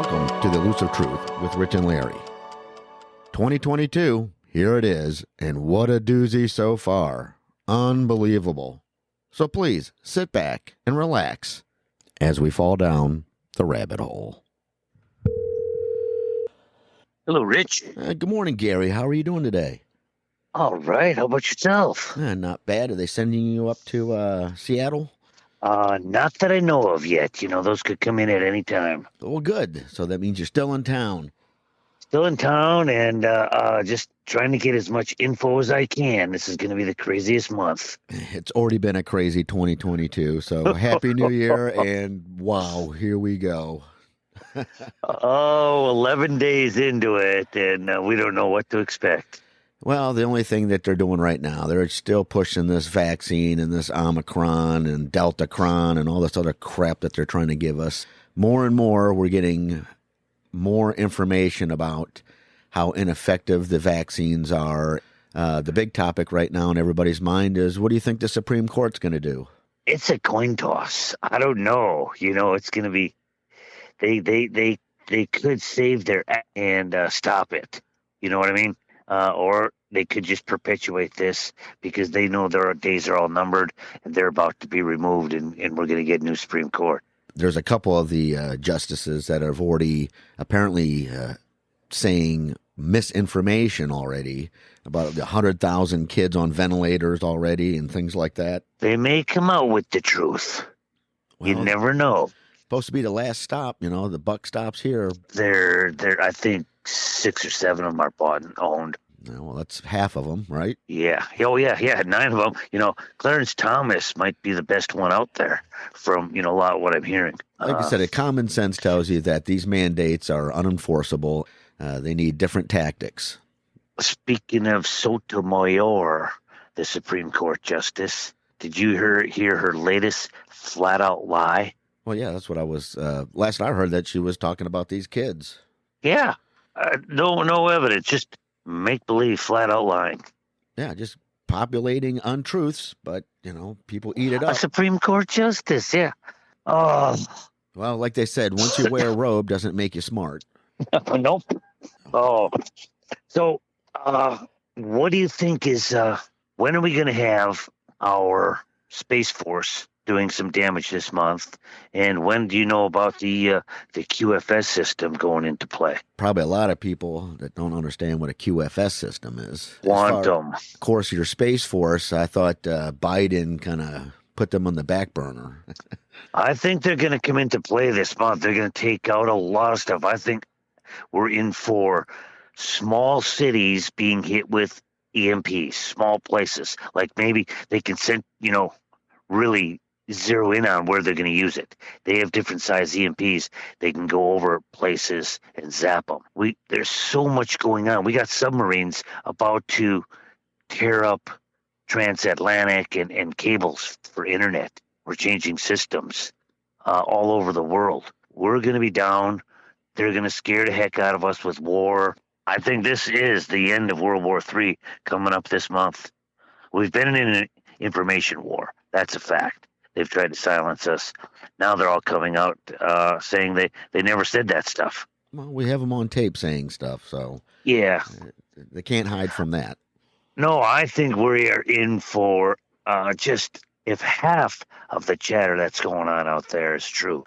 Welcome to the Elusive Truth with Rich and Larry. 2022, here it is, and what a doozy so far. Unbelievable. So please, sit back and relax as we fall down the rabbit hole. Hello, Rich. Good morning, Gary. How are you doing today? All right. How about yourself? Not bad. Are they sending you up to Seattle? Not that I know of yet. You know, those could come in at any time. Well, good. So that means you're still in town. Still in town and just trying to get as much info as I can. This is going to be the craziest month. It's already been a crazy 2022. So Happy New Year, and wow, here we go. 11 days into it, and we don't know what to expect. Well, the only thing that they're doing right now, they're still pushing this vaccine and this Omicron and Deltacron and all this other crap that they're trying to give us. More and more, we're getting more information about how ineffective the vaccines are. The big topic right now in everybody's mind is, what do you think the Supreme Court's going to do? It's a coin toss. I don't know. You know, it's going to be they could save their and stop it. You know what I mean? Or they could just perpetuate this because they know their days are all numbered and they're about to be removed, and we're going to get a new Supreme Court. There's a couple of the justices that have already apparently saying misinformation already about 100,000 kids on ventilators already and things like that. They may come out with the truth. Well, you never know. Supposed to be the last stop, you know, the buck stops here. They're I think 6 or 7 of them are bought and owned. Well, that's half of them, right? Yeah. Oh, yeah. 9 of them. You know, Clarence Thomas might be the best one out there from, you know, a lot of what I'm hearing. Like I said, common sense tells you that these mandates are unenforceable. They need different tactics. Speaking of Sotomayor, the Supreme Court justice, did you hear her latest flat-out lie? Well, yeah, that's what I was. Last I heard that she was talking about these kids. Yeah. No evidence. Just make-believe, flat-out lying. Yeah, just populating untruths, but, you know, people eat it up. A Supreme Court justice, yeah. Oh. Well, like they said, once you wear a robe doesn't make you smart. Nope. Oh. So, what do you think is, when are we going to have our Space Force doing some damage this month? And when do you know about the QFS system going into play? Probably a lot of people that don't understand what a QFS system is. Quantum. Of course, your Space Force, I thought Biden kind of put them on the back burner. I think they're going to come into play this month. They're going to take out a lot of stuff. I think we're in for small cities being hit with EMPs, small places. Like maybe they can send, you know, really zero in on where they're going to use it. They have different size EMPs. They can go over places and zap them. There's so much going on. We got submarines about to tear up transatlantic and cables for internet. We're changing systems all over the world. We're going to be down. They're going to scare the heck out of us with war. I think this is the end of World War III coming up this month. We've been in an information war. That's a fact. They've tried to silence us. Now they're all coming out saying they never said that stuff. Well, we have them on tape saying stuff, so yeah, they can't hide from that. No, I think we are in for just if half of the chatter that's going on out there is true.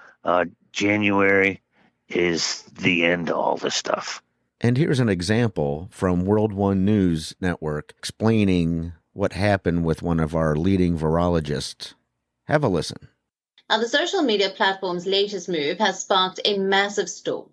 January is the end to all this stuff. And here's an example from World One News Network explaining what happened with one of our leading virologists. Have a listen. Now, the social media platform's latest move has sparked a massive storm.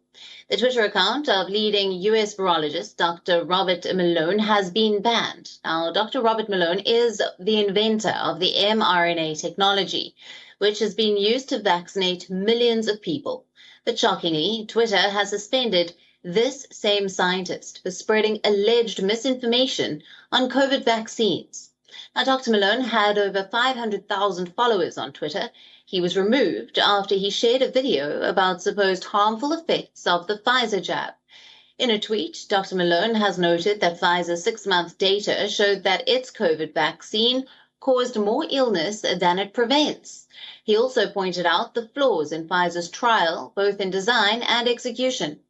The Twitter account of leading U.S. virologist Dr. Robert Malone has been banned. Now, Dr. Robert Malone is the inventor of the mRNA technology, which has been used to vaccinate millions of people. But shockingly, Twitter has suspended this same scientist for spreading alleged misinformation on COVID vaccines. Now, Dr. Malone had over 500,000 followers on Twitter. He was removed after he shared a video about supposed harmful effects of the Pfizer jab. In a tweet, Dr. Malone has noted that Pfizer's 6-month data showed that its COVID vaccine caused more illness than it prevents. He also pointed out the flaws in Pfizer's trial, both in design and execution.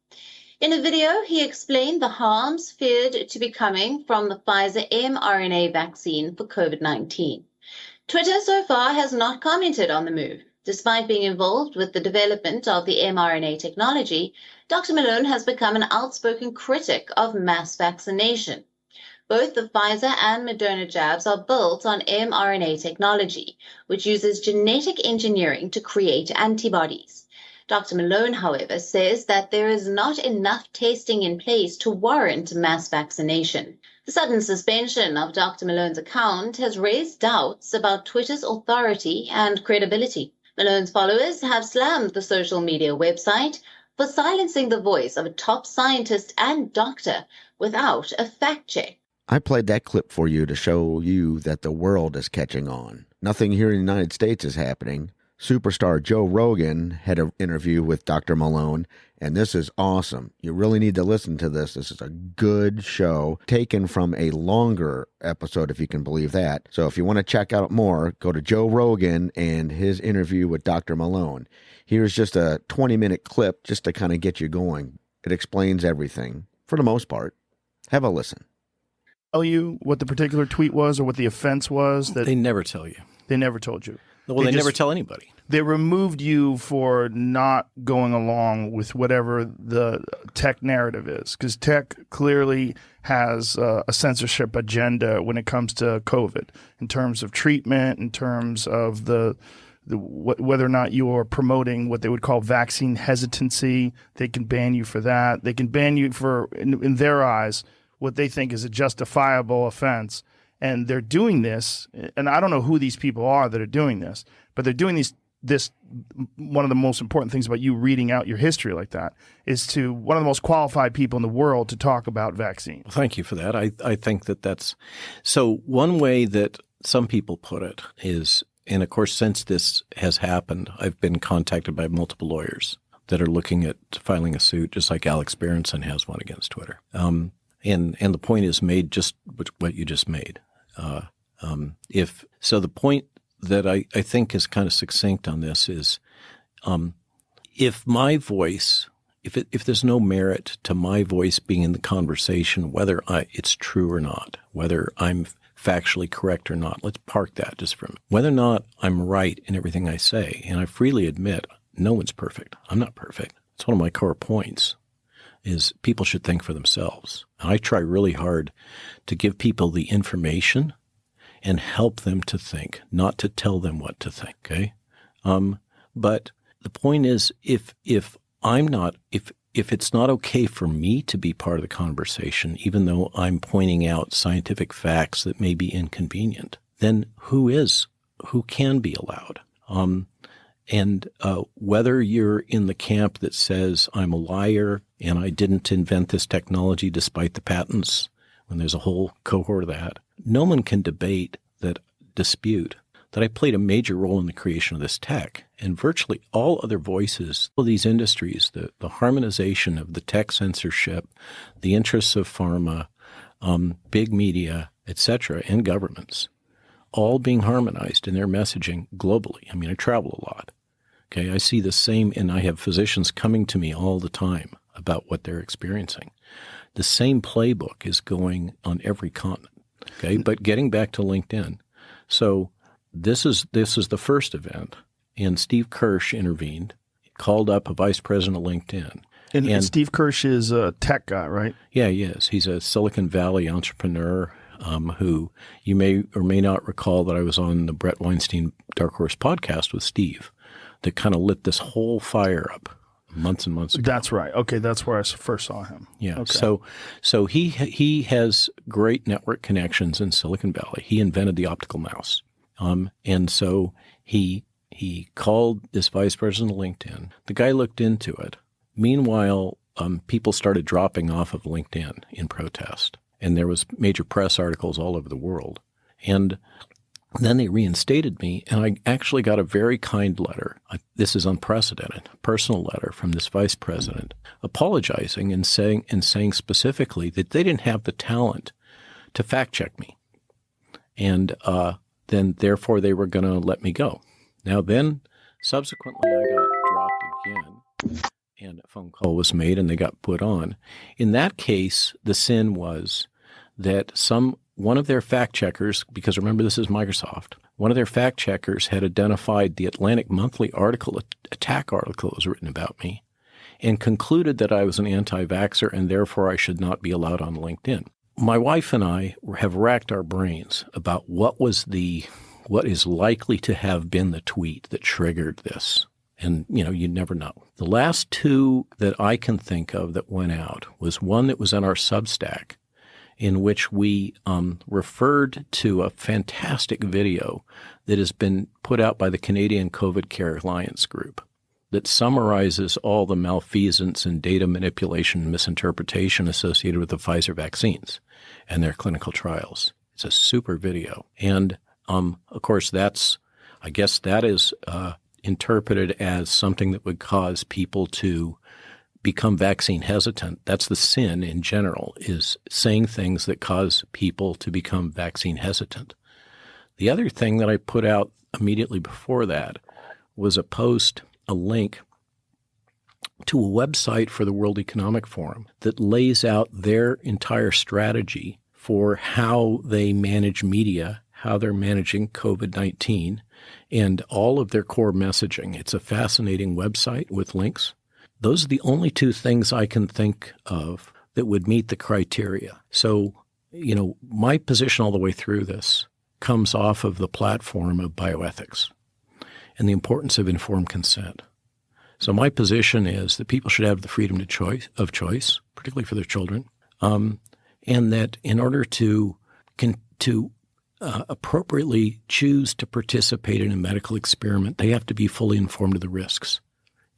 In a video, he explained the harms feared to be coming from the Pfizer mRNA vaccine for COVID-19. Twitter so far has not commented on the move. Despite being involved with the development of the mRNA technology, Dr. Malone has become an outspoken critic of mass vaccination. Both the Pfizer and Moderna jabs are built on mRNA technology, which uses genetic engineering to create antibodies. Dr. Malone, however, says that there is not enough testing in place to warrant mass vaccination. The sudden suspension of Dr. Malone's account has raised doubts about Twitter's authority and credibility. Malone's followers have slammed the social media website for silencing the voice of a top scientist and doctor without a fact check. I played that clip for you to show you that the world is catching on. Nothing here in the United States is happening. Superstar Joe Rogan had an interview with Dr. Malone, and this is awesome. You really need to listen to this. This is a good show taken from a longer episode, if you can believe that. So if you want to check out more, go to Joe Rogan and his interview with Dr. Malone. Here's just a 20-minute clip just to kind of get you going. It explains everything, for the most part. Have a listen. Tell you what the particular tweet was or what the offense was? That They never tell you. They never told you. Well, they never tell anybody. They removed you for not going along with whatever the tech narrative is, because tech clearly has a censorship agenda when it comes to COVID, in terms of treatment, in terms of whether or not you are promoting what they would call vaccine hesitancy. They can ban you for that. They can ban you for, in their eyes, what they think is a justifiable offense. And they're doing this, and I don't know who these people are that are doing this, but they're doing this. One of the most important things about you reading out your history like that is to one of the most qualified people in the world to talk about vaccines. Well, thank you for that. I think that's – so one way that some people put it is – and, of course, since this has happened, I've been contacted by multiple lawyers that are looking at filing a suit, just like Alex Berenson has one against Twitter. And the point is made just what you just made. So the point that I think is kind of succinct on this is, if my voice, if there's no merit to my voice being in the conversation, whether it's true or not, whether I'm factually correct or not, let's park that just for a minute. Whether or not I'm right in everything I say, and I freely admit no one's perfect. I'm not perfect. It's one of my core points. Is people should think for themselves. I try really hard to give people the information and help them to think, not to tell them what to think. Okay, but the point is, if it's not okay for me to be part of the conversation, even though I'm pointing out scientific facts that may be inconvenient, then who can be allowed? And whether you're in the camp that says I'm a liar and I didn't invent this technology despite the patents, when there's a whole cohort of that, no one can dispute that I played a major role in the creation of this tech. And virtually all other voices of these industries, the harmonization of the tech censorship, the interests of pharma, big media, etc., and governments, all being harmonized in their messaging globally. I mean, I travel a lot. Okay, I see the same, and I have physicians coming to me all the time about what they're experiencing. The same playbook is going on every continent. Okay, but getting back to LinkedIn, so this is the first event, and Steve Kirsch intervened, called up a vice president of LinkedIn. And Steve Kirsch is a tech guy, right? Yeah, he is. He's a Silicon Valley entrepreneur who you may or may not recall that I was on the Brett Weinstein Dark Horse podcast with Steve that kind of lit this whole fire up months and months ago. That's right. Okay, that's where I first saw him. Yeah. Okay. So he has great network connections in Silicon Valley. He invented the optical mouse. And so he called this vice president of LinkedIn. The guy looked into it. Meanwhile, people started dropping off of LinkedIn in protest. And there was major press articles all over the world. And then they reinstated me, and I actually got a very kind letter. This is unprecedented, a personal letter from this vice president apologizing and saying specifically that they didn't have the talent to fact check me. And then therefore they were going to let me go. Now then, subsequently I got dropped again, and a phone call was made and they got put on. In that case, the sin was that one of their fact checkers, because remember this is Microsoft, one of their fact checkers had identified the Atlantic Monthly attack article that was written about me and concluded that I was an anti-vaxxer and therefore I should not be allowed on LinkedIn. My wife and I have racked our brains about what is likely to have been the tweet that triggered this. And, you never know. The last two that I can think of that went out was one that was on our Substack, in which we referred to a fantastic video that has been put out by the Canadian COVID Care Alliance Group that summarizes all the malfeasance and data manipulation and misinterpretation associated with the Pfizer vaccines and their clinical trials. It's a super video. And, of course, I guess that is interpreted as something that would cause people to become vaccine hesitant. That's the sin in general, is saying things that cause people to become vaccine hesitant. The other thing that I put out immediately before that was a link to a website for the World Economic Forum that lays out their entire strategy for how they manage media, how they're managing COVID-19, and all of their core messaging. It's a fascinating website with links. Those are the only two things I can think of that would meet the criteria. So, my position all the way through this comes off of the platform of bioethics and the importance of informed consent. So my position is that people should have the freedom of choice, particularly for their children, and that in order to appropriately choose to participate in a medical experiment, they have to be fully informed of the risks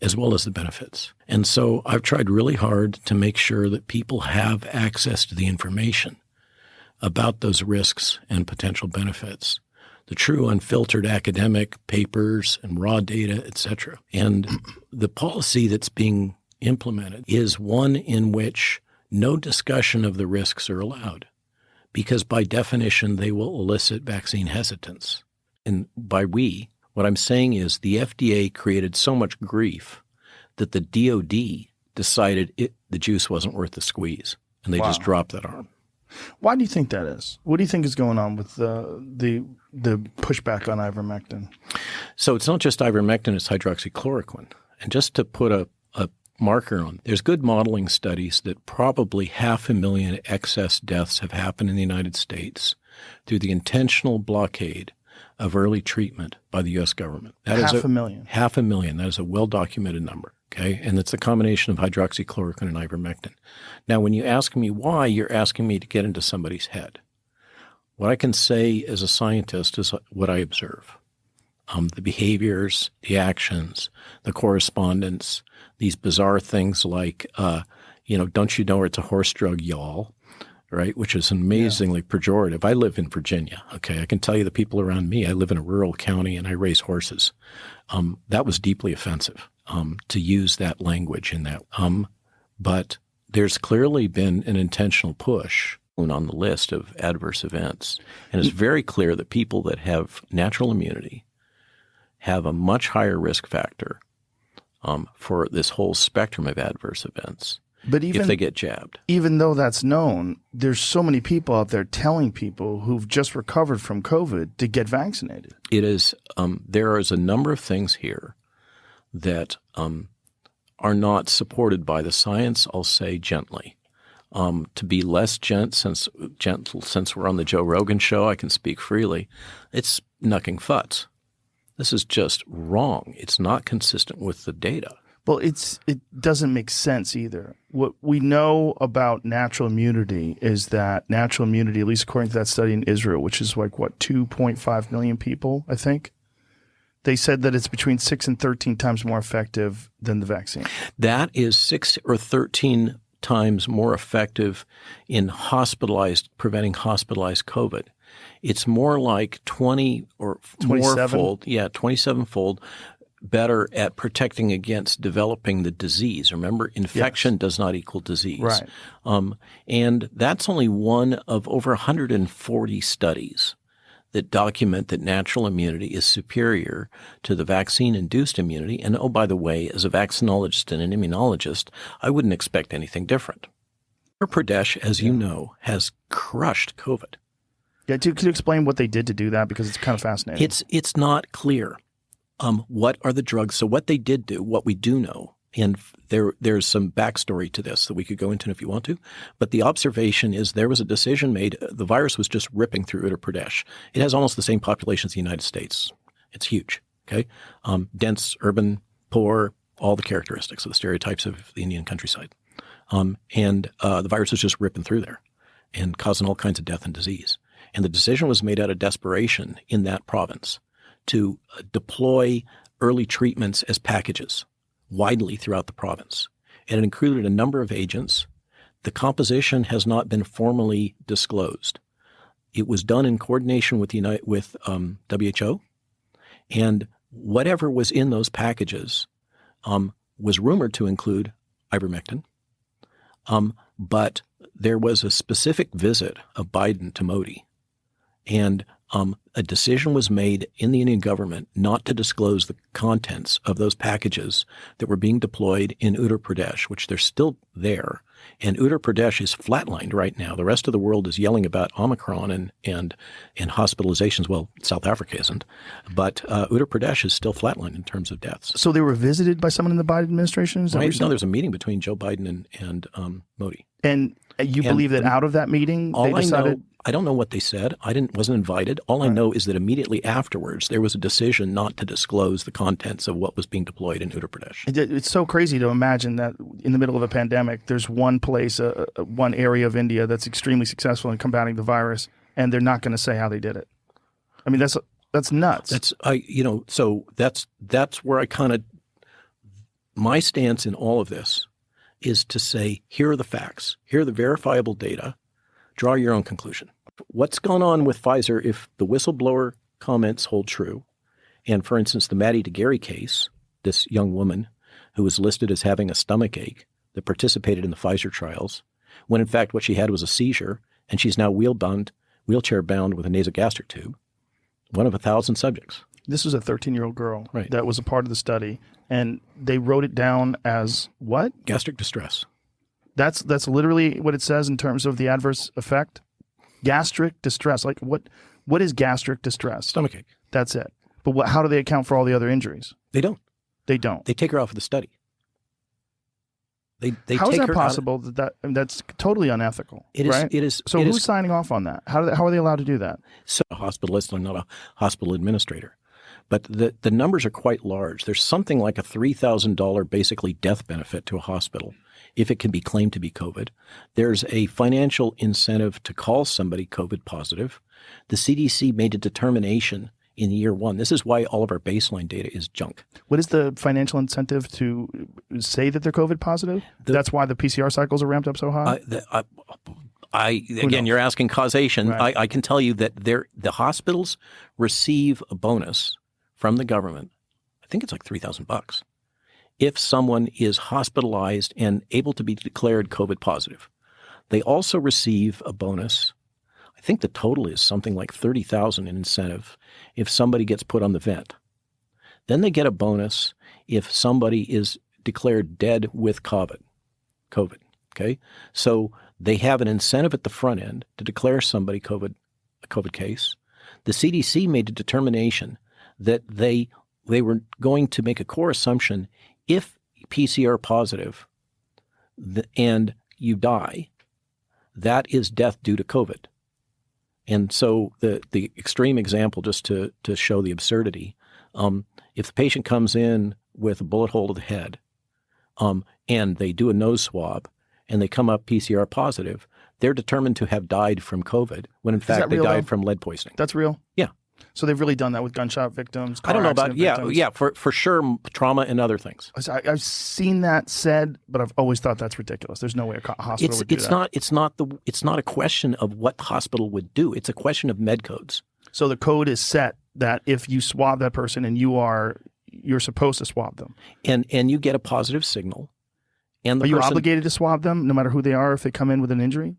as well as the benefits. And so I've tried really hard to make sure that people have access to the information about those risks and potential benefits, the true unfiltered academic papers and raw data, etc. And the policy that's being implemented is one in which no discussion of the risks are allowed, because by definition, they will elicit vaccine hesitance. And by what I'm saying is the FDA created so much grief that the DOD decided the juice wasn't worth the squeeze, and they just dropped that arm. Why do you think that is? What do you think is going on with the pushback on ivermectin? So it's not just ivermectin, it's hydroxychloroquine. And just to put a marker on, there's good modeling studies that probably 500,000 excess deaths have happened in the United States through the intentional blockade of early treatment by the U.S. government. That is 500,000. 500,000. That is a well-documented number. Okay, and it's a combination of hydroxychloroquine and ivermectin. Now, when you ask me why, you're asking me to get into somebody's head. What I can say as a scientist is what I observe. The behaviors, the actions, the correspondence, these bizarre things like, don't you know it's a horse drug, y'all, right? Which is amazingly pejorative. I live in Virginia, okay? I can tell you the people around me, I live in a rural county and I raise horses. That was deeply offensive. To use that language in that. But there's clearly been an intentional push on the list of adverse events. And it's very clear that people that have natural immunity have a much higher risk factor for this whole spectrum of adverse events if they get jabbed. Even though that's known, there's so many people out there telling people who've just recovered from COVID to get vaccinated. It is. There is a number of things here that are not supported by the science, I'll say gently. To be less gentle, since we're on the Joe Rogan show, I can speak freely. It's knucking futz. This is just wrong. It's not consistent with the data. Well, it doesn't make sense either. What we know about natural immunity is that natural immunity, at least according to that study in Israel, which is 2.5 million people, I think, they said that it's between 6 and 13 times more effective than the vaccine. That is 6 or 13 times more effective in preventing hospitalized COVID. It's more like 20 or 27-fold. Yeah, 27-fold better at protecting against developing the disease. Remember, infection does not equal disease. Right. And that's only one of over 140 studies that document that natural immunity is superior to the vaccine-induced immunity. And oh, by the way, as a vaccinologist and an immunologist, I wouldn't expect anything different. Uttar Pradesh, as you know, has crushed COVID. Yeah, could you explain what they did to do that? Because it's kind of fascinating. It's not clear. What are the drugs? So what they did do, what we do know, and there's some backstory to this that we could go into if you want to, but the observation is there was a decision made. The virus was just ripping through Uttar Pradesh. It has almost the same population as the United States. It's huge, okay? Dense, urban, poor, all the characteristics of the stereotypes of the Indian countryside. And the virus was just ripping through there and causing all kinds of death and disease. And the decision was made out of desperation in that province to deploy early treatments as packages widely throughout the province. And it included a number of agents. The composition has not been formally disclosed. It was done in coordination with WHO, and whatever was in those packages was rumored to include ivermectin. But there was a specific visit of Biden to Modi, and a decision was made in the Indian government not to disclose the contents of those packages that were being deployed in Uttar Pradesh, which they're still there. And Uttar Pradesh is flatlined right now. The rest of the world is yelling about Omicron and hospitalizations. Well, South Africa isn't. But Uttar Pradesh is still flatlined in terms of deaths. So they were visited by someone in the Biden administration? No, there's a meeting between Joe Biden and Modi. And you believe that out of that meeting, they decided? I don't know what they said. Wasn't invited. All I know is that immediately afterwards, there was a decision not to disclose the contents of what was being deployed in Uttar Pradesh. It's so crazy to imagine that in the middle of a pandemic, there's one place, one area of India that's extremely successful in combating the virus, and they're not going to say how they did it. I mean, that's nuts. So that's where I kind of, my stance in all of this is to say, here are the facts, here are the verifiable data. Draw your own conclusion. What's gone on with Pfizer if the whistleblower comments hold true? And for instance, the Maddie DeGarry case, this young woman who was listed as having a stomach ache that participated in the Pfizer trials, when in fact what she had was a seizure, and she's now wheelchair bound with a nasogastric tube, one of 1,000 subjects. This was a 13-year-old girl that was a part of the study, and they wrote it down as what? Gastric distress. That's literally what it says in terms of the adverse effect. Gastric distress. Like what is gastric distress? Stomachache. That's it. But how do they account for all the other injuries? They don't. They don't. They take her off of the study. How is that possible? That's totally unethical. It is. Right? It is. So who's signing off on that? How are they allowed to do that? So a hospitalist. I'm not a hospital administrator. But the numbers are quite large. There's something like a $3,000 basically death benefit to a hospital if it can be claimed to be COVID. There's a financial incentive to call somebody COVID positive. The CDC made a determination in year one. This is why all of our baseline data is junk. What is the financial incentive to say that they're COVID positive? That's why the PCR cycles are ramped up so high? You're asking causation. Right. I can tell you that the hospitals receive a bonus from the government. I think it's like $3,000 if someone is hospitalized and able to be declared COVID positive. They also receive a bonus. I think the total is something like $30,000 in incentive if somebody gets put on the vent. Then they get a bonus if somebody is declared dead with COVID. Okay, so they have an incentive at the front end to declare somebody a COVID case. The CDC made a determination that they were going to make a core assumption: if PCR positive and you die, that is death due to COVID. And so the extreme example, just to show the absurdity, if the patient comes in with a bullet hole to the head and they do a nose swab and they come up PCR positive, they're determined to have died from COVID when in fact they died from lead poisoning. That's real? Yeah. So they've really done that with gunshot victims, car I don't know about, victims. yeah, for sure, trauma and other things. I've seen that said, but I've always thought that's ridiculous. There's no way a hospital would do that. It's not a question of what the hospital would do. It's a question of med codes. So the code is set that if you swab that person and you're supposed to swab them. And you get a positive signal. And are you obligated to swab them no matter who they are if they come in with an injury?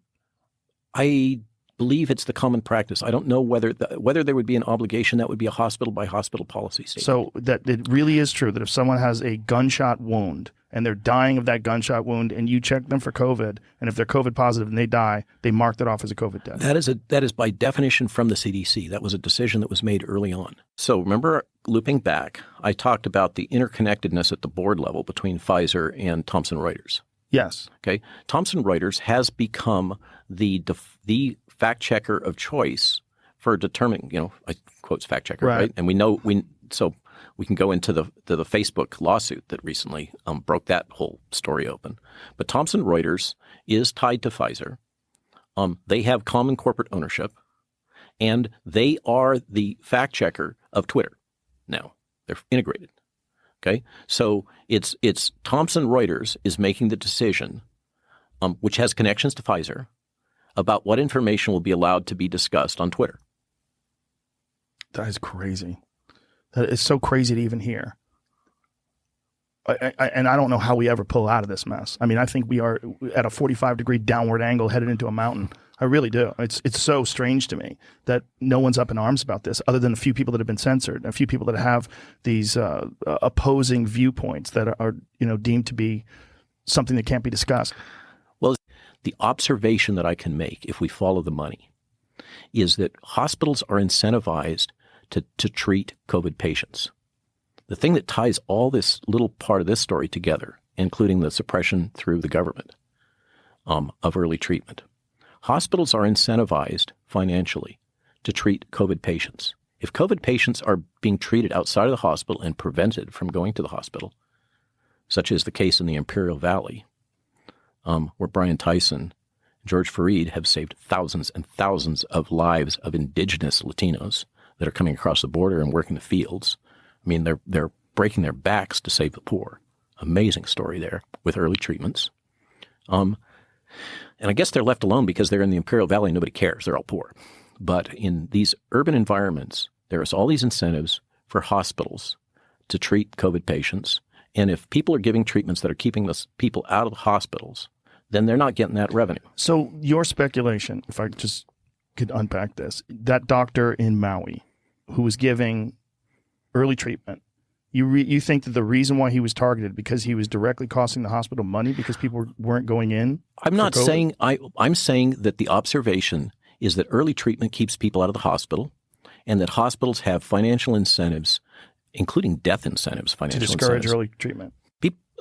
I believe it's the common practice. I don't know whether there would be an obligation. That would be a hospital by hospital policy statement. So that it really is true that if someone has a gunshot wound and they're dying of that gunshot wound, and you check them for COVID, and if they're COVID positive and they die, they mark that off as a COVID death. That is by definition from the CDC. That was a decision that was made early on. So remember, looping back, I talked about the interconnectedness at the board level between Pfizer and Thomson Reuters. Yes. Okay. Thomson Reuters has become the fact checker of choice for determining, I quotes fact checker, right? And we can go into the Facebook lawsuit that recently broke that whole story open. But Thomson Reuters is tied to Pfizer. They have common corporate ownership, and they are the fact checker of Twitter. Now they're integrated. Okay, so it's Thomson Reuters is making the decision, which has connections to Pfizer, about what information will be allowed to be discussed on Twitter. That is crazy. That is so crazy to even hear. And I don't know how we ever pull out of this mess. I mean, I think we are at a 45-degree downward angle headed into a mountain. I really do. It's so strange to me that no one's up in arms about this, other than a few people that have been censored, a few people that have these opposing viewpoints that are deemed to be something that can't be discussed. Well, the observation that I can make, if we follow the money, is that hospitals are incentivized to treat COVID patients. The thing that ties all this little part of this story together, including the suppression through the government of early treatment, hospitals are incentivized financially to treat COVID patients. If COVID patients are being treated outside of the hospital and prevented from going to the hospital, such as the case in the Imperial Valley, where Brian Tyson and George Fareed have saved thousands and thousands of lives of indigenous Latinos that are coming across the border and working the fields. I mean, they're breaking their backs to save the poor. Amazing story there with early treatments. And I guess they're left alone because they're in the Imperial Valley. Nobody cares. They're all poor. But in these urban environments, there's all these incentives for hospitals to treat COVID patients. And if people are giving treatments that are keeping those people out of the hospitals, then they're not getting that revenue. So your speculation, if I just could unpack this, that doctor in Maui who was giving early treatment, you think that the reason why he was targeted because he was directly costing the hospital money because people weren't going in? I'm not saying I'm saying that the observation is that early treatment keeps people out of the hospital, and that hospitals have financial incentives, including death incentives, to discourage early treatment.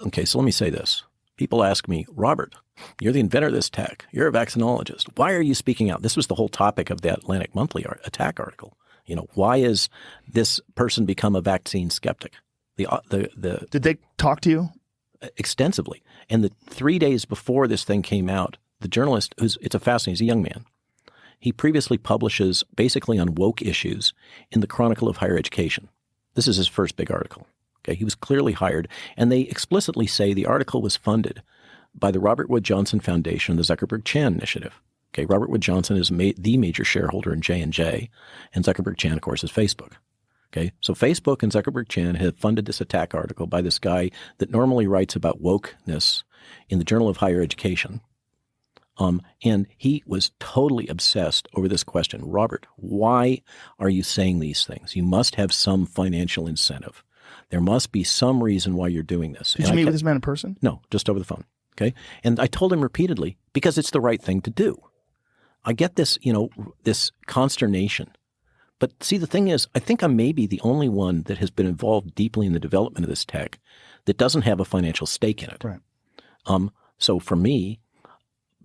Okay, so let me say this. People ask me, Robert, you're the inventor of this tech. You're a vaccinologist. Why are you speaking out? This was the whole topic of the Atlantic Monthly attack article. Why is this person become a vaccine skeptic? Did they talk to you? Extensively. And the 3 days before this thing came out, the journalist, he's a young man. He previously publishes basically on woke issues in the Chronicle of Higher Education. This is his first big article. Okay, he was clearly hired, and they explicitly say the article was funded by the Robert Wood Johnson Foundation, the Zuckerberg Chan Initiative. Okay, Robert Wood Johnson is the major shareholder in J&J, and Zuckerberg Chan, of course, is Facebook. Okay, so Facebook and Zuckerberg Chan have funded this attack article by this guy that normally writes about wokeness in the Journal of Higher Education. And he was totally obsessed over this question. Robert, why are you saying these things? You must have some financial incentive. There must be some reason why you're doing this. Did you meet with this man in person? No, just over the phone. Okay. And I told him repeatedly, because it's the right thing to do. I get this, this consternation. But see, the thing is, I think I'm maybe the only one that has been involved deeply in the development of this tech that doesn't have a financial stake in it. Right. So for me,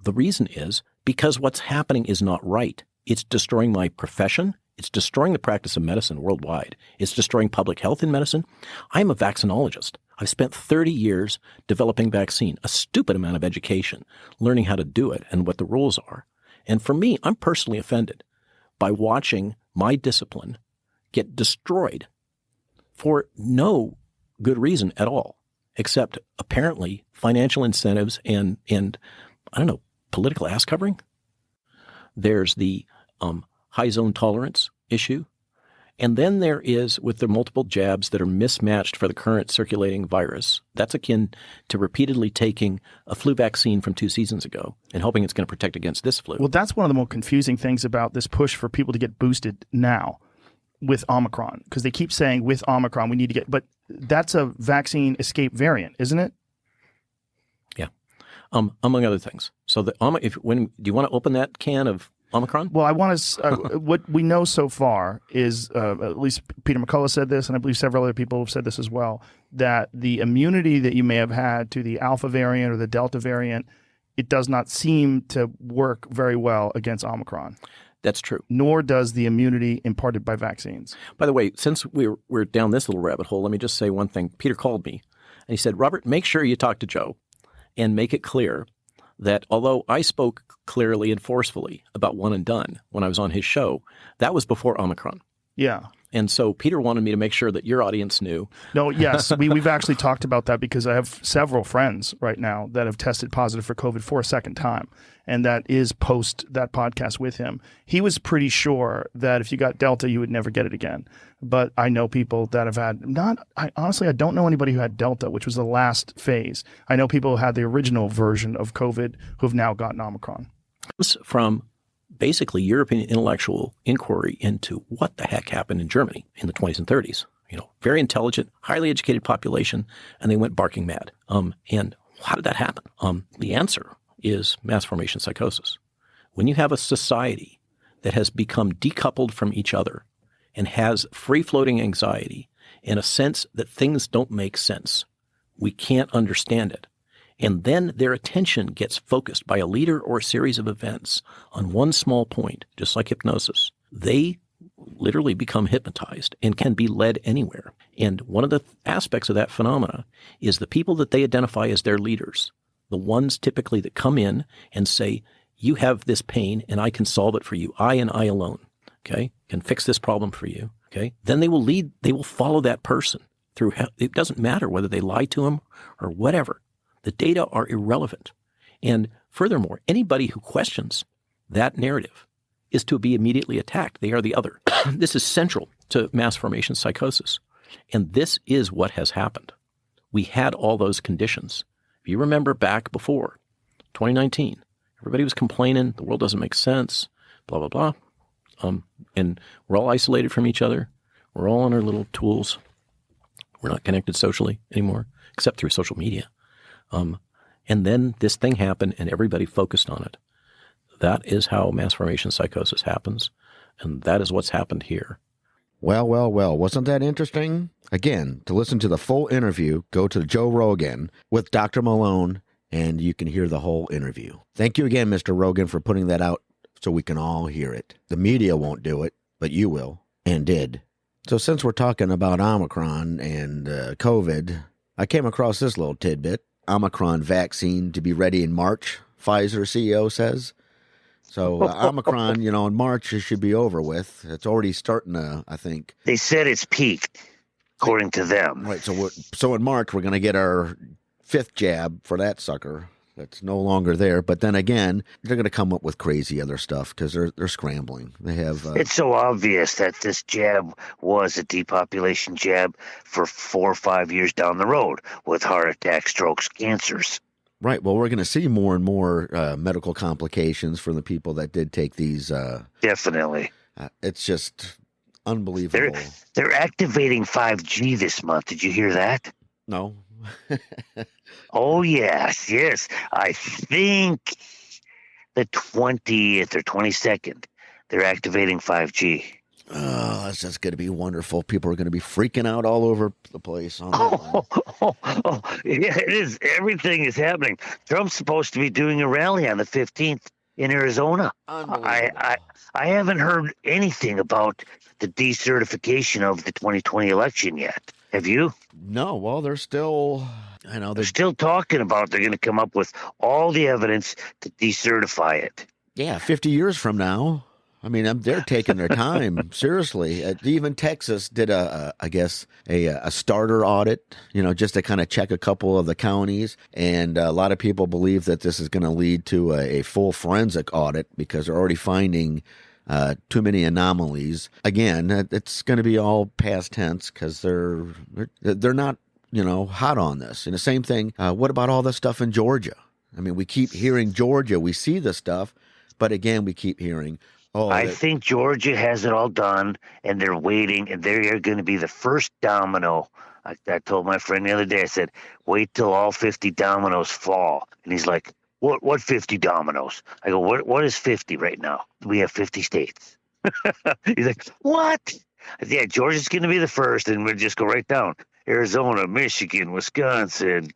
the reason is because what's happening is not right. It's destroying my profession. It's destroying the practice of medicine worldwide. It's destroying public health in medicine. I'm a vaccinologist. I've spent 30 years developing vaccine, a stupid amount of education, learning how to do it and what the rules are. And for me, I'm personally offended by watching my discipline get destroyed for no good reason at all, except apparently financial incentives and I don't know, political ass covering. There's the high zone tolerance issue. And then there is with the multiple jabs that are mismatched for the current circulating virus. That's akin to repeatedly taking a flu vaccine from 2 seasons ago and hoping it's going to protect against this flu. Well, that's one of the more confusing things about this push for people to get boosted now with Omicron, because they keep saying with Omicron we need to get, but that's a vaccine escape variant, isn't it? Yeah, among other things. So do you want to open that can of Omicron? Well, I want to. What we know so far is, at least Peter McCullough said this, and I believe several other people have said this as well, that the immunity that you may have had to the Alpha variant or the Delta variant, it does not seem to work very well against Omicron. That's true. Nor does the immunity imparted by vaccines. By the way, since we're down this little rabbit hole, let me just say one thing. Peter called me, and he said, Robert, make sure you talk to Joe and make it clear that although I spoke clearly and forcefully about one and done when I was on his show, that was before Omicron. Yeah. And so Peter wanted me to make sure that your audience knew. No, yes. We've actually talked about that because I have several friends right now that have tested positive for COVID for a second time. And that is post that podcast with him. He was pretty sure that if you got Delta, you would never get it again. But I know people that have had honestly, I don't know anybody who had Delta, which was the last phase. I know people who had the original version of COVID who have now gotten Omicron. From basically European intellectual inquiry into what the heck happened in Germany in the 20s and 30s. Very intelligent, highly educated population, and they went barking mad. And how did that happen? The answer is mass formation psychosis. When you have a society that has become decoupled from each other and has free-floating anxiety and a sense that things don't make sense, we can't understand it. And then their attention gets focused by a leader or a series of events on one small point, just like hypnosis. They literally become hypnotized and can be led anywhere. And one of the aspects of that phenomena is the people that they identify as their leaders, the ones typically that come in and say, you have this pain and I can solve it for you. I and I alone, okay, can fix this problem for you, okay? Then they will follow that person through. It doesn't matter whether they lie to him or whatever. The data are irrelevant. And furthermore, anybody who questions that narrative is to be immediately attacked. They are the other. This is central to mass formation psychosis. And this is what has happened. We had all those conditions. If you remember back before 2019, everybody was complaining, the world doesn't make sense, blah, blah, blah. And we're all isolated from each other. We're all on our little tools. We're not connected socially anymore, except through social media. And then this thing happened and everybody focused on it. That is how mass formation psychosis happens. And that is what's happened here. Well, wasn't that interesting? Again, to listen to the full interview, go to Joe Rogan with Dr. Malone, and you can hear the whole interview. Thank you again, Mr. Rogan, for putting that out so we can all hear it. The media won't do it, but you will, and did. So since we're talking about Omicron and COVID, I came across this little tidbit. Omicron vaccine to be ready in March, Pfizer CEO says. So Omicron, in March, it should be over with. It's already starting to, I think. They said it's peaked, according to them. Right. So in March, we're going to get our 5th jab for that sucker. That's no longer there. But then again, they're going to come up with crazy other stuff because they're scrambling. They have. It's so obvious that this jab was a depopulation jab for 4 or 5 years down the road with heart attacks, strokes, cancers. Right. Well, we're going to see more and more medical complications for the people that did take these. Definitely. It's just unbelievable. They're activating 5G this month. Did you hear that? No. Oh, yes. I think the 20th or 22nd, they're activating 5G. Oh, that's just going to be wonderful. People are going to be freaking out all over the place. On that yeah, it is. Everything is happening. Trump's supposed to be doing a rally on the 15th in Arizona. I haven't heard anything about the decertification of the 2020 election yet. Have you? No. Well, they're still, they're still talking about they're going to come up with all the evidence to decertify it. Yeah, 50 years from now. I mean, they're taking their time. Seriously. Even Texas did a starter audit, just to kind of check a couple of the counties. And a lot of people believe that this is going to lead to a full forensic audit because they're already finding too many anomalies. Again, it's going to be all past tense because they're not, hot on this. And the same thing, what about all the stuff in Georgia? I mean, we keep hearing Georgia. We see the stuff, but again, we keep hearing, I think Georgia has it all done, and they're waiting, and they are going to be the first domino. I told my friend the other day, I said, wait till all 50 dominoes fall. And he's like, what 50 dominoes? I go, what is 50 right now? We have 50 states. He's like, what? Yeah, Georgia's going to be the first, and we'll just go right down. Arizona, Michigan, Wisconsin,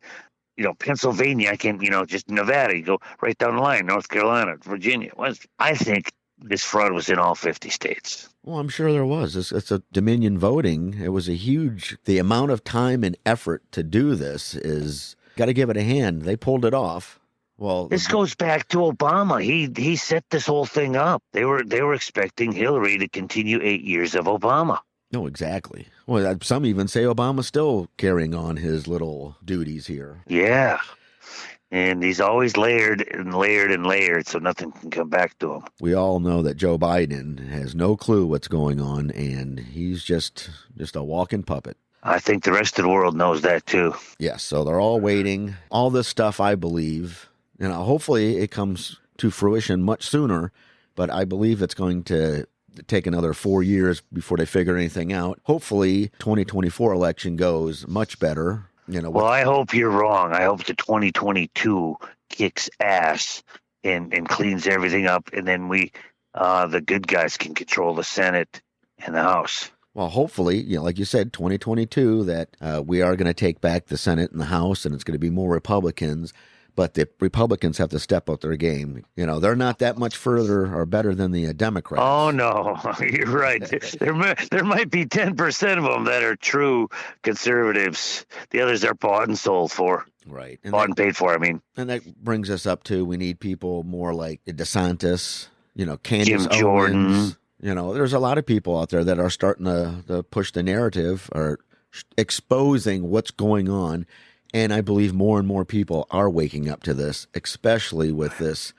Pennsylvania, I can, just Nevada, you go right down the line, North Carolina, Virginia. I think this fraud was in all 50 states. Well, I'm sure there was. It's a Dominion voting. It was the amount of time and effort to do this is, got to give it a hand. They pulled it off. Well, this goes back to Obama. He set this whole thing up. They were expecting Hillary to continue 8 years of Obama. No, exactly. Well, some even say Obama's still carrying on his little duties here. Yeah. And he's always layered and layered and layered, so nothing can come back to him. We all know that Joe Biden has no clue what's going on, and he's just a walking puppet. I think the rest of the world knows that, too. Yes, so they're all waiting. All this stuff, I believe, hopefully it comes to fruition much sooner, but I believe it's going to take another 4 years before they figure anything out. Hopefully, 2024 election goes much better. Well, I hope you're wrong. I hope the 2022 kicks ass and cleans everything up, and then we, the good guys, can control the Senate and the House. Well, hopefully, like you said, 2022, that we are going to take back the Senate and the House, and it's going to be more Republicans. But the Republicans have to step up their game. They're not that much further or better than the Democrats. Oh, no, you're right. There might be 10% of them that are true conservatives. The others are bought and sold for. Right. And paid for, I mean. And that brings us up to, we need people more like DeSantis, Candace Jim Owens. Jordan. There's a lot of people out there that are starting to push the narrative or exposing what's going on. And I believe more and more people are waking up to this, especially with this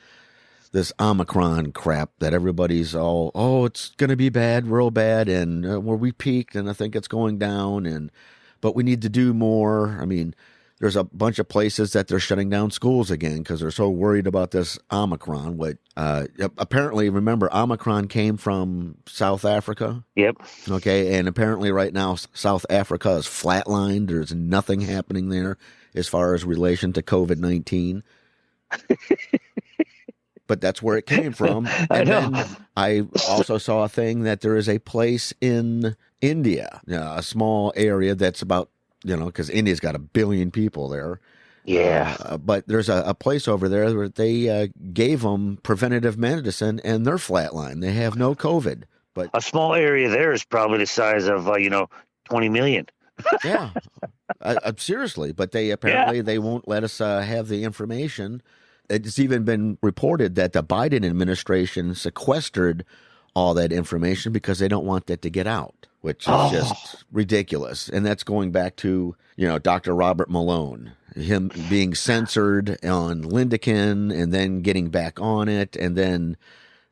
Omicron crap that everybody's all, it's going to be bad, real bad, and where we peaked, and I think it's going down, but we need to do more. I mean, there's a bunch of places that they're shutting down schools again because they're so worried about this Omicron. Apparently, remember, Omicron came from South Africa. Yep. Okay, and apparently right now South Africa is flatlined. There's nothing happening there as far as relation to COVID-19. But that's where it came from. And then I also saw a thing that there is a place in India, a small area that's about, because India's got 1 billion people there. Yeah. But there's a place over there where they gave them preventative medicine, and they're flatline. They have no COVID. But a small area there is probably the size of, 20 million. Yeah. Seriously. But they won't let us have the information. It's even been reported that the Biden administration sequestered all that information because they don't want that to get out, which is just ridiculous. And that's going back to, Dr. Robert Malone, him being censored on Lindekin and then getting back on it. And then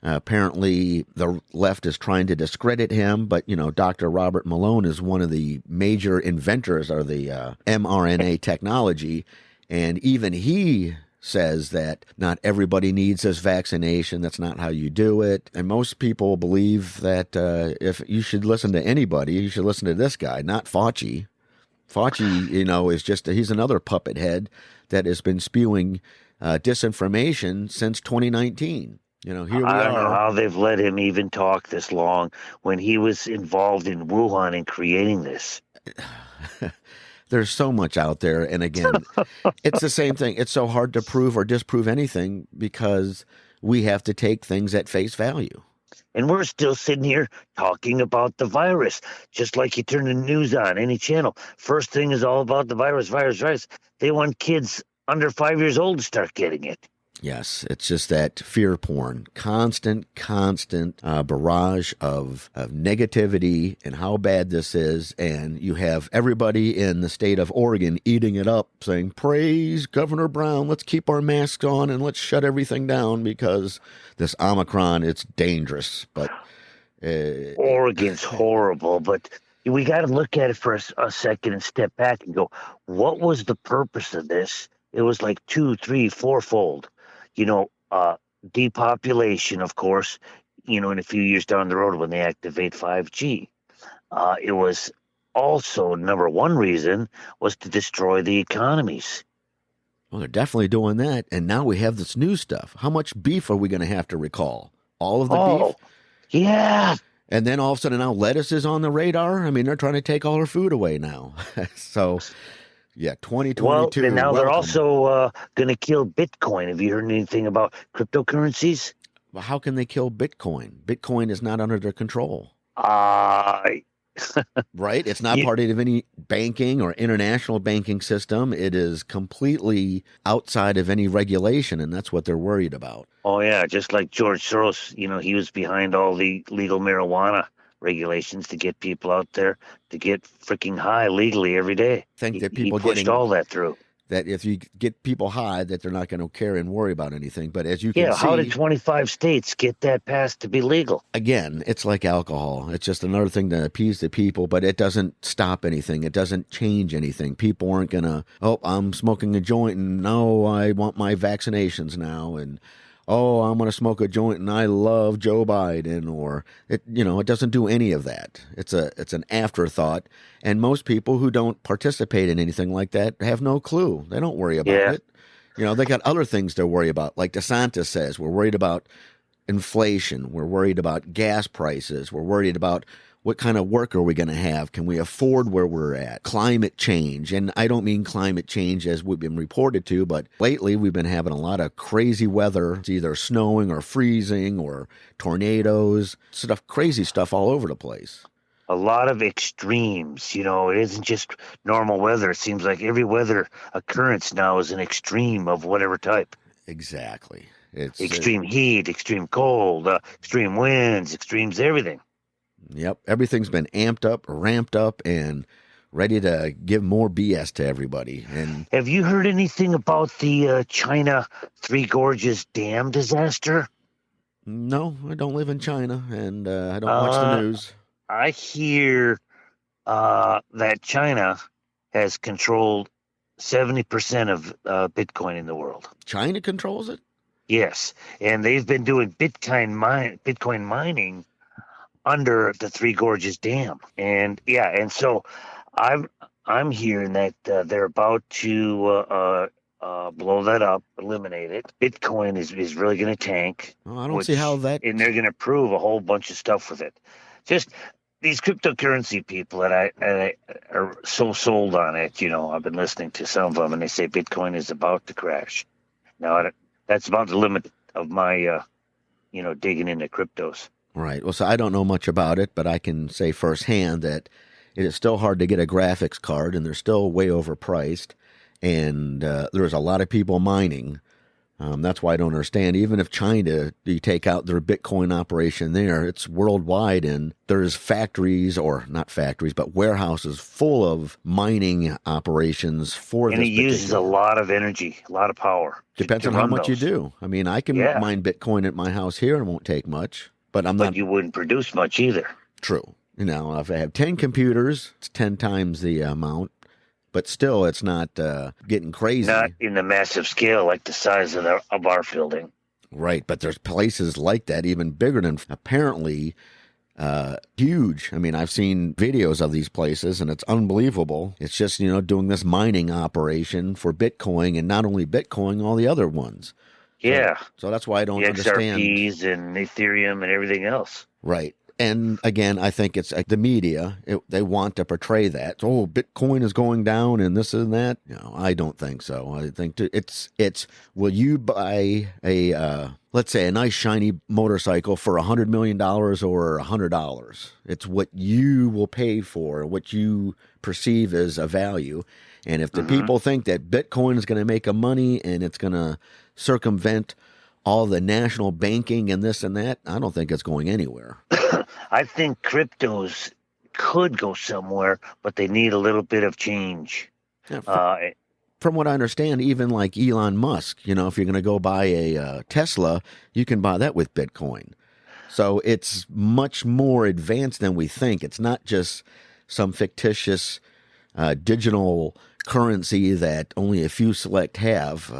apparently the left is trying to discredit him. But, Dr. Robert Malone is one of the major inventors of the mRNA technology. And even he says that not everybody needs this vaccination. That's not how you do it. And most people believe that if you should listen to anybody, you should listen to this guy, not Fauci. Fauci, is he's another puppet head that has been spewing disinformation since 2019. Here we are. I don't know how they've let him even talk this long when he was involved in Wuhan in creating this. There's so much out there. And again, it's the same thing. It's so hard to prove or disprove anything because we have to take things at face value. And we're still sitting here talking about the virus, just like you turn the news on, any channel. First thing is all about the virus. They want kids under 5 years old to start getting it. Yes, it's just that fear porn, constant barrage of negativity and how bad this is. And you have everybody in the state of Oregon eating it up, saying, praise Governor Brown, let's keep our masks on and let's shut everything down because this Omicron, it's dangerous. But Oregon's horrible, but we got to look at it for a second and step back and go, what was the purpose of this? It was like 2, 3, 4-fold. Depopulation, of course, in a few years down the road when they activate 5G. It was also, number one reason was to destroy the economies. Well, they're definitely doing that. And now we have this new stuff. How much beef are we going to have to recall? All of the beef? Yeah. And then all of a sudden now lettuce is on the radar. I mean, they're trying to take all our food away now. So, yeah, 2022. Well, and now they're welcome. also going to kill Bitcoin. Have you heard anything about cryptocurrencies? Well, how can they kill Bitcoin? Bitcoin is not under their control. Right? It's not part of any banking or international banking system. It is completely outside of any regulation, and that's what they're worried about. Oh, yeah, just like George Soros, he was behind all the legal marijuana regulations to get people out there to get freaking high legally every day. Think that he people pushed all that through. That if you get people high, that they're not going to care and worry about anything. But as you can see, how did 25 states get that passed to be legal? Again, it's like alcohol. It's just another thing to appease the people, but it doesn't stop anything. It doesn't change anything. People aren't going to, I'm smoking a joint and no, I want my vaccinations now. And, I'm going to smoke a joint and I love Joe Biden, or it doesn't do any of that. It's an afterthought. And most people who don't participate in anything like that have no clue. They don't worry about it. They got other things to worry about. Like DeSantis says, we're worried about inflation. We're worried about gas prices. We're worried about what kind of work are we going to have? Can we afford where we're at? Climate change. And I don't mean climate change as we've been reported to, but lately we've been having a lot of crazy weather. It's either snowing or freezing or tornadoes, crazy stuff all over the place. A lot of extremes, it isn't just normal weather. It seems like every weather occurrence now is an extreme of whatever type. Exactly. It's extreme heat, extreme cold, extreme winds, extremes, everything. Yep. Everything's been amped up, ramped up, and ready to give more BS to everybody. And have you heard anything about the China Three Gorges Dam disaster? No, I don't live in China, and I don't watch the news. I hear that China has controlled 70% of Bitcoin in the world. China controls it? Yes, and they've been doing Bitcoin mining under the Three Gorges Dam, and so I'm hearing that they're about to blow that up, eliminate it. Bitcoin is really going to tank. Oh, I don't see how that. And they're going to prove a whole bunch of stuff with it. Just these cryptocurrency people that I are so sold on it. I've been listening to some of them, and they say Bitcoin is about to crash. Now that's about the limit of my digging into cryptos. Right. Well, so I don't know much about it, but I can say firsthand that it is still hard to get a graphics card, and they're still way overpriced. And there's a lot of people mining. That's why I don't understand. Even if China, you take out their Bitcoin operation there, it's worldwide, and there's factories, or not factories, but warehouses full of mining operations for this. And it uses a lot of energy, a lot of power. Depends on how much you do. I mean, I can mine Bitcoin at my house here and it won't take much. But you wouldn't produce much either. True. If I have 10 computers, it's 10 times the amount. But still, it's not getting crazy. Not in the massive scale like the size of our building. Right. But there's places like that, even bigger than, apparently huge. I mean, I've seen videos of these places, and it's unbelievable. It's just, doing this mining operation for Bitcoin, and not only Bitcoin, all the other ones. Yeah. So that's why I don't understand. XRPs and Ethereum and everything else. Right. And again, I think it's the media. They want to portray that. Oh, Bitcoin is going down and this and that. No, I don't think so. I think it's will you buy a let's say a nice shiny motorcycle for $100 million or $100? It's what you will pay for, what you perceive as a value. And if the people think that Bitcoin is going to make a money and it's going to circumvent all the national banking and this and that, I don't think it's going anywhere. I think cryptos could go somewhere, but they need a little bit of change. Yeah, from what I understand, even like Elon Musk, if you're going to go buy a Tesla, you can buy that with Bitcoin. So it's much more advanced than we think. It's not just some fictitious digital currency that only a few select have.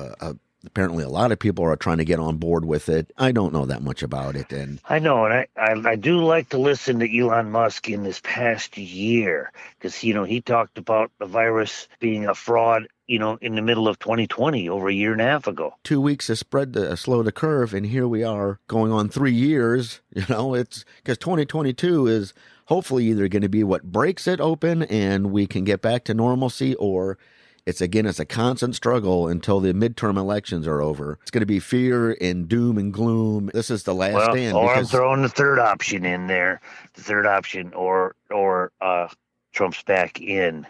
Apparently, a lot of people are trying to get on board with it. I don't know that much about it, and I know, and I do like to listen to Elon Musk in this past year because he talked about the virus being a fraud. In the middle of 2020, over a year and a half ago. 2 weeks to slow the curve, and here we are going on 3 years. It's because 2022 is hopefully either going to be what breaks it open and we can get back to normalcy, or it's a constant struggle until the midterm elections are over. It's going to be fear and doom and gloom. This is the last stand. Or I'm throwing the third option in there. The third option, or Trump's back in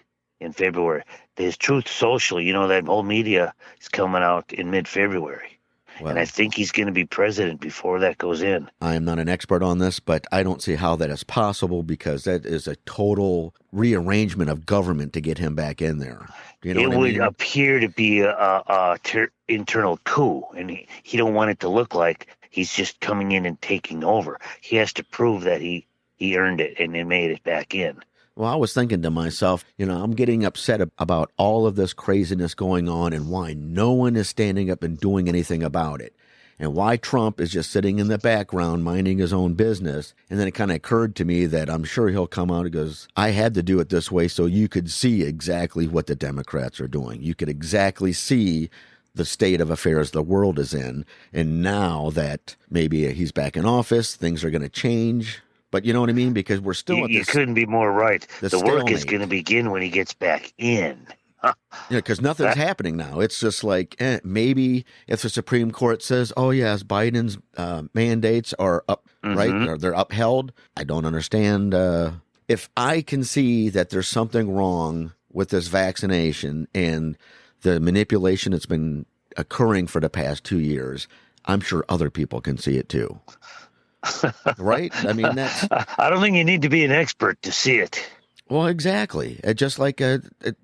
February. His Truth Social, that whole media is coming out in mid-February. Well, and I think he's going to be president before that goes in. I am not an expert on this, but I don't see how that is possible because that is a total rearrangement of government to get him back in there. Do you know it what I would mean? appear to be a internal coup, and he don't want it to look like he's just coming in and taking over. He has to prove that he earned it and then made it back in. Well, I was thinking to myself, I'm getting upset about all of this craziness going on and why no one is standing up and doing anything about it. And why Trump is just sitting in the background minding his own business. And then it kind of occurred to me that I'm sure he'll come out and goes, I had to do it this way so you could see exactly what the Democrats are doing. You could exactly see the state of affairs the world is in. And now that maybe he's back in office, things are going to change. But you know what I mean? Because we're still at this. You couldn't be more right. The work is going to begin when he gets back in. Because nothing's happening now. It's just like maybe if the Supreme Court says, "Oh yes, Biden's mandates are up, right? Or they're upheld." I don't understand. If I can see that there's something wrong with this vaccination and the manipulation that's been occurring for the past 2 years, I'm sure other people can see it too. Right? I mean, I don't think you need to be an expert to see it. Well, exactly. Just like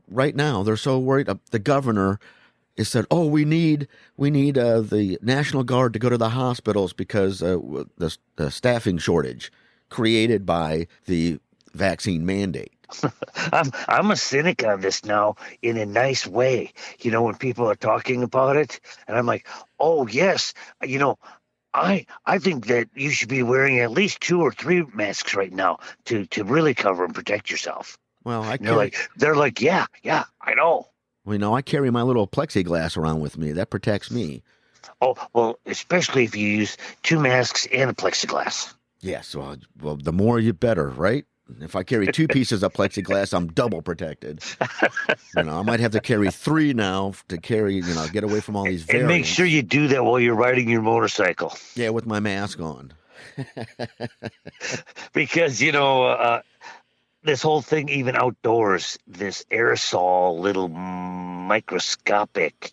right now, they're so worried. The governor has said, "Oh, we need the National Guard to go to the hospitals because the staffing shortage created by the vaccine mandate." I'm a cynic on this now in a nice way. When people are talking about it, and I'm like, "Oh yes, I think that you should be wearing at least 2 or 3 masks right now to really cover and protect yourself." Well, they're like, yeah, I know. Well, I carry my little plexiglass around with me. That protects me. Oh, well, especially if you use 2 masks and a plexiglass. Yes, well, the more you better, right? If I carry 2 pieces of plexiglass, I'm double protected. I might have to carry 3 now to get away from all these variants. And make sure you do that while you're riding your motorcycle. Yeah, with my mask on. Because, this whole thing, even outdoors, this aerosol little microscopic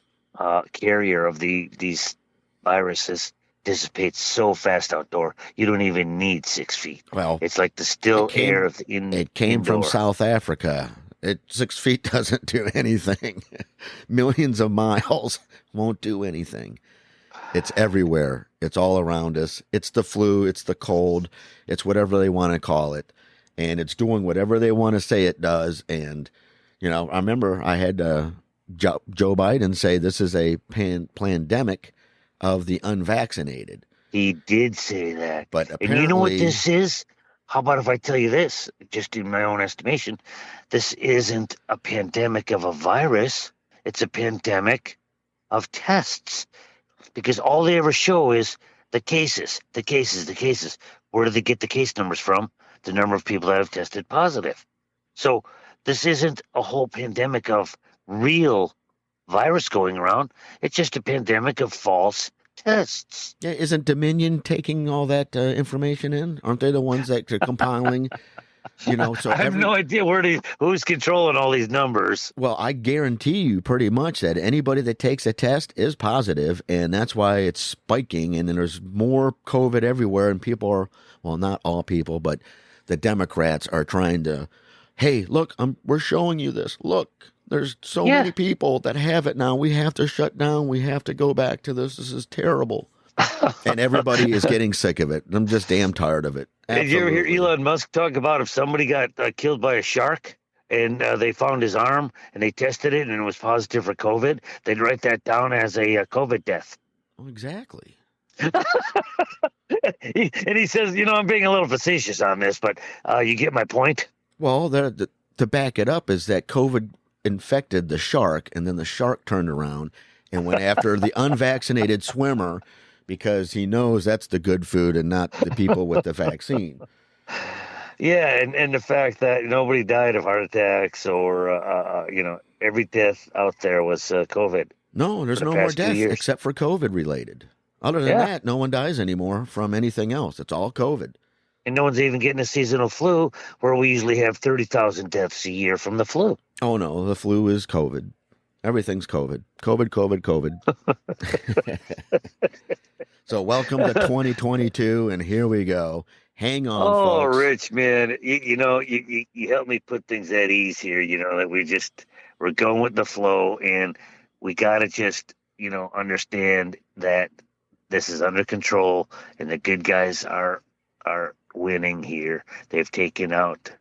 carrier of these viruses dissipates so fast outdoor. You don't even need 6 feet. Well, it's like the still air of the It came indoor. from South Africa. 6 feet doesn't do anything. Millions of miles won't do anything. It's everywhere. It's all around us. It's the flu. It's the cold. It's whatever they want to call it. And it's doing whatever they want to say it does. And, I remember I had Joe Biden say this is a pandemic of the unvaccinated. He did say that. But apparently, and you know what this is? How about if I tell you this, just in my own estimation, this isn't a pandemic of a virus. It's a pandemic of tests. Because all they ever show is the cases. Where do they get the case numbers from? The number of people that have tested positive. So this isn't a whole pandemic of real virus going around. It's just a pandemic of false tests. Yeah, isn't Dominion taking all that information in? Aren't they the ones that are compiling? So I have no idea who's controlling all these numbers. Well, I guarantee you pretty much that anybody that takes a test is positive, and that's why it's spiking, and then there's more COVID everywhere, and people are, well, not all people, but the Democrats are trying to, hey, look, we're showing you this. Look, there's so many people that have it now. We have to shut down. We have to go back to this. This is terrible. And everybody is getting sick of it. I'm just damn tired of it. Absolutely. Did you ever hear Elon Musk talk about if somebody got killed by a shark and they found his arm and they tested it and it was positive for COVID, they'd write that down as a COVID death. Oh, exactly. He says, I'm being a little facetious on this, but you get my point. Well, to back it up is that COVID infected the shark, and then the shark turned around and went after the unvaccinated swimmer because he knows that's the good food and not the people with the vaccine. Yeah, and the fact that nobody died of heart attacks or, every death out there was COVID. No, there's no more deaths except for COVID related. Other than that, no one dies anymore from anything else. It's all COVID. And no one's even getting a seasonal flu where we usually have 30,000 deaths a year from the flu. Oh, no, the flu is COVID. Everything's COVID. COVID. So welcome to 2022, and here we go. Hang on, folks. Rich, man, you helped me put things at ease here, that we're going with the flow, and we got to just, understand that this is under control, and the good guys are winning here. They've taken out,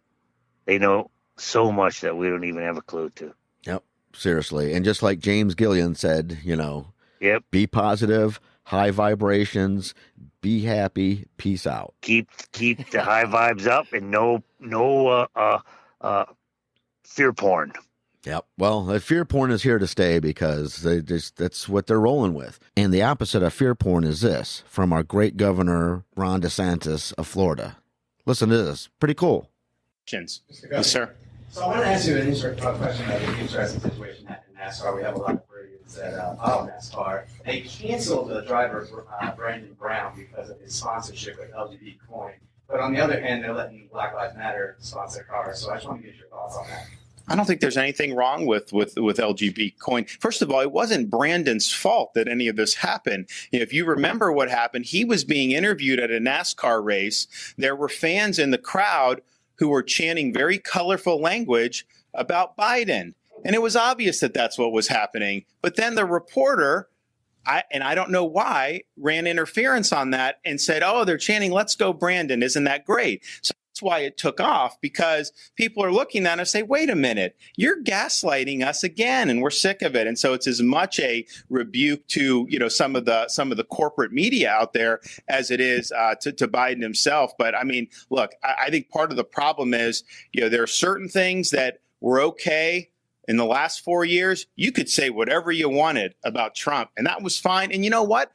they know so much that we don't even have a clue to. Yep, seriously. And just like James Gillian said, yep, be positive, high vibrations, be happy, peace out. Keep the high vibes up, and no fear porn. Yep. Well, the fear porn is here to stay because that's what they're rolling with. And the opposite of fear porn is this, from our great governor, Ron DeSantis of Florida. Listen to this. Pretty cool. Yes, sir. So I want to ask you an interesting question about an interesting situation in NASCAR. We have a lot of ratings that follow NASCAR. They canceled the driver, Brandon Brown, because of his sponsorship with LGBT Coin. But on the other hand, they're letting Black Lives Matter sponsor cars. So I just want to get your thoughts on that. I don't think there's anything wrong with LGB Coin. First of all, it wasn't Brandon's fault that any of this happened. If you remember what happened, he was being interviewed at a NASCAR race. There were fans in the crowd who were chanting very colorful language about Biden. And it was obvious that that's what was happening. But then the reporter, I don't know why, ran interference on that and said, oh, they're chanting, let's go, Brandon. Isn't that great? So that's why it took off, because people are looking at it and say, wait a minute, you're gaslighting us again, and we're sick of it. And so it's as much a rebuke to, some of the corporate media out there as it is to Biden himself. But I mean, look, I think part of the problem is, there are certain things that were okay in the last 4 years. You could say whatever you wanted about Trump, and that was fine. And you know what?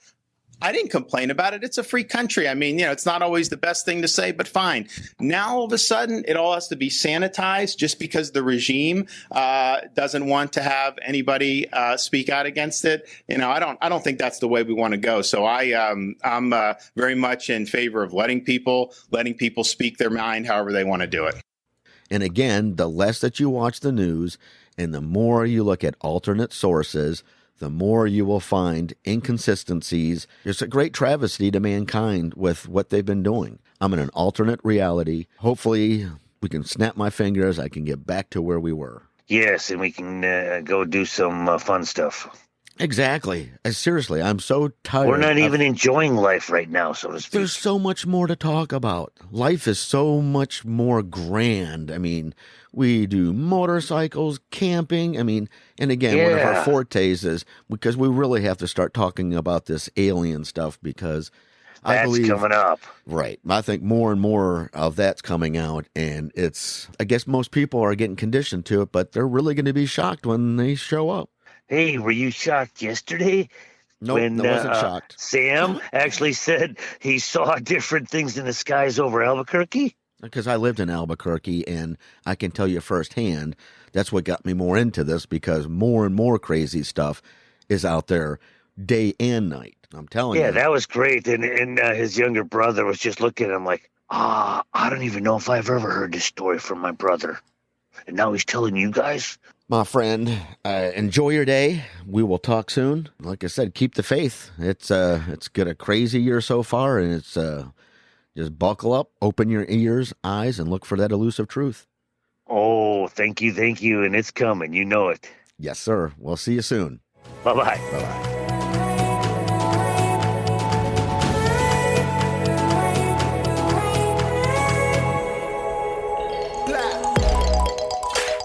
I didn't complain about it. It's a free country. I mean, it's not always the best thing to say, but fine. Now, all of a sudden, it all has to be sanitized just because the regime doesn't want to have anybody speak out against it. I don't think that's the way we want to go. So I'm very much in favor of letting people speak their mind however they want to do it. And again, the less that you watch the news and the more you look at alternate sources, the more you will find inconsistencies. It's a great travesty to mankind with what they've been doing. I'm in an alternate reality. Hopefully, we can snap my fingers. I can get back to where we were. Yes, and we can go do some fun stuff. Exactly. Seriously, I'm so tired. We're not even enjoying life right now, so to speak. There's so much more to talk about. Life is so much more grand. I mean, we do motorcycles, camping. I mean, and again, one of our fortes is because we really have to start talking about this alien stuff because I believe that's coming up. Right. I think more and more of that's coming out, and I guess most people are getting conditioned to it, but they're really going to be shocked when they show up. Hey, were you shocked yesterday Nope, when I wasn't shocked. Sam actually said he saw different things in the skies over Albuquerque? Because I lived in Albuquerque, and I can tell you firsthand, that's what got me more into this, because more and more crazy stuff is out there day and night. I'm telling you. Yeah, that was great. And his younger brother was just looking at him like, I don't even know if I've ever heard this story from my brother. And now he's telling you guys? My friend, enjoy your day. We will talk soon. Like I said, keep the faith. It's got a crazy year so far, and it's just buckle up, open your ears, eyes, and look for that elusive truth. Oh, thank you. And it's coming. You know it. Yes, sir. We'll see you soon. Bye-bye. Bye-bye.